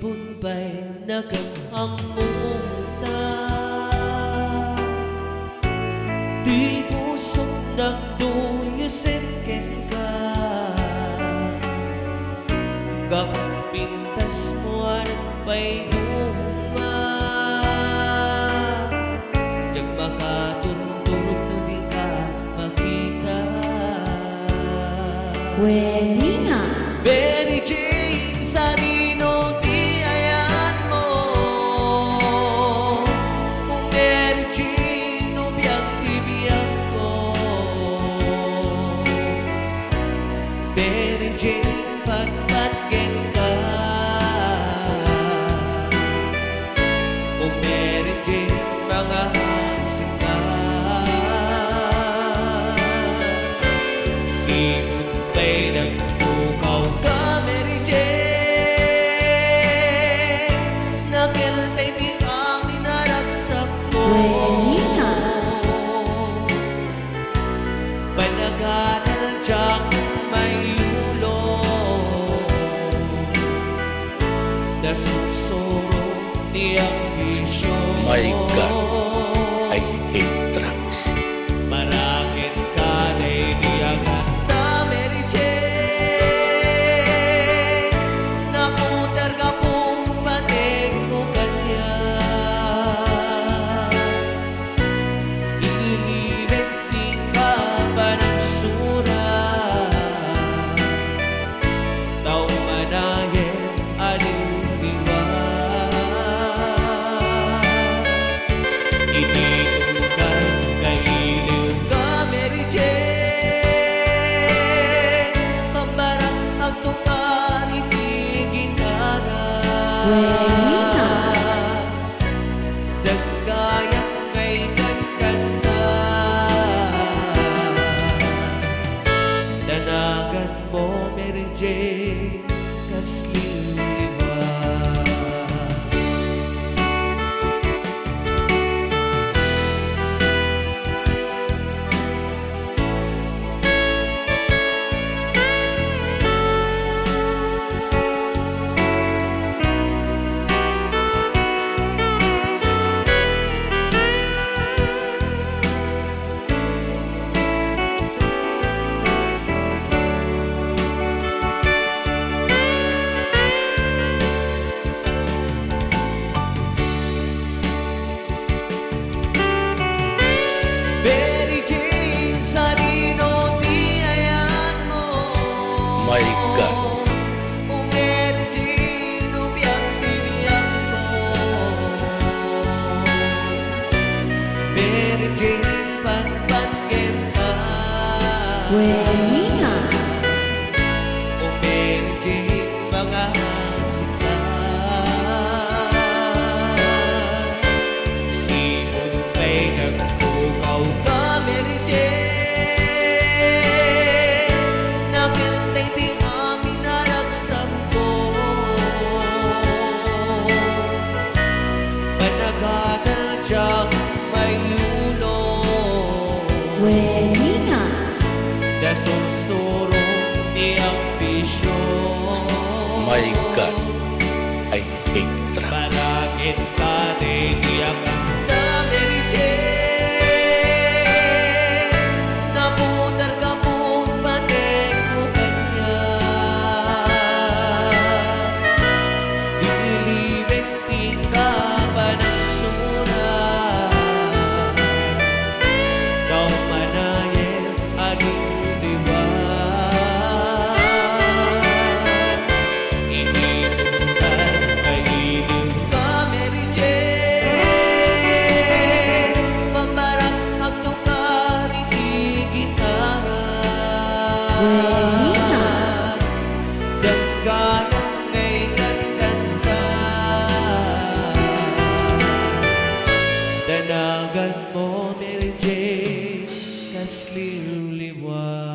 Sipon pa'y nagahamuta, di pusok nagduyusin ka. Gabang pintas mo ang pa'y duma, diyan makatundog na di ka makita. Pwede nga. Mary Jane, sa nino di ayan mo. Kung Mary Jane, ubiyang tibiyang ko. Mary Jane, pagpatgen ka. Kung Mary Jane, mga hasing ka. Sipon pa'y nagpukaw ka, Mary Jane. Nakiltay di kami naragsak mo. Pwede nga. Panaganal tiyak may lulo, nasusuro di ang bisyo. My God, I hate drugs. Marakit ka na'y di agad Mary Jane. Naputar ka pong pating mo kanya. Ililibig di ka pa ng surat. Taong manahin aliw-liwa. Ititugan kailiw ka, Mary Jane. Pambarang ang tukar, hindi gitara. Pwede nga. Dagayang may kankanta. Danagan mo, Mary Jane, kasliwa. Mary Jane, sa nino di ayan mo. My God. Kung Mary Jane, ubiyang tibiyang ko. Mary Jane, pagpatgen ka. Pwede nga. Kung Mary Jane, mga hasing ka. Sipon pa'y nagpukaw ka, Mary Jane. Nakiltay di amin naragsak ko. Panaganal tiyak may lulo, Pwede nga. nasunsuro ni ang bisyo. My God, I hate drugs. Malangit ka na'y iyakan ka, Mary Jane. Naputar ka po't pating mo kanya. Ililibig di ka pa ng surat. Daw manayin aging diwa. Initutan kailiw ka, Mary Jane. Pambarang ang tukar, hindi gitara. Pwede nga. Dagayang may kankanta. Danagan mo, Mary Jane, kasliw-liwa.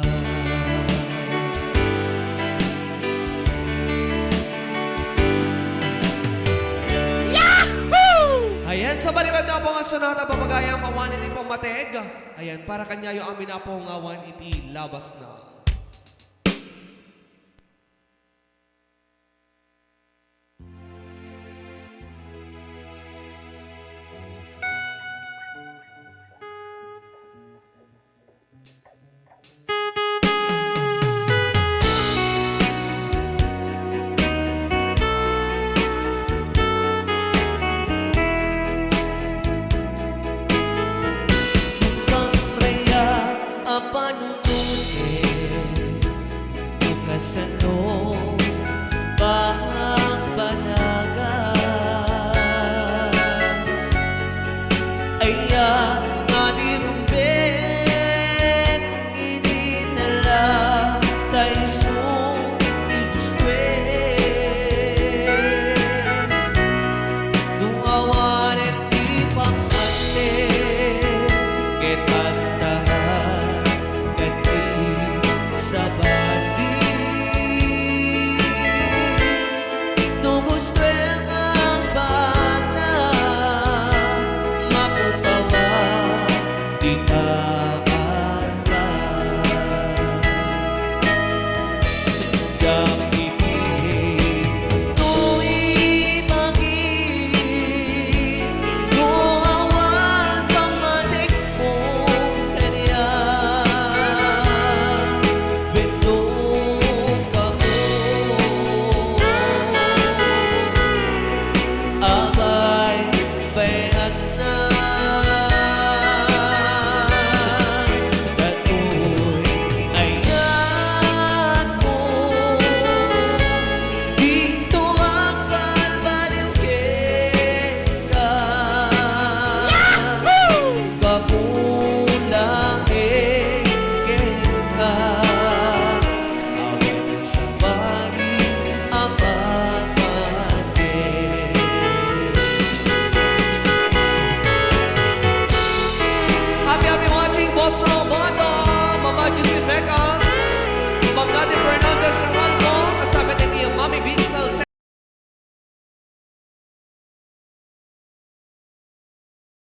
Ayan, sa balibad na po ang sonata papagayang pawanin din pong mateg. Ayan, para kanya yung amin na pong awan iti labas na. Kasano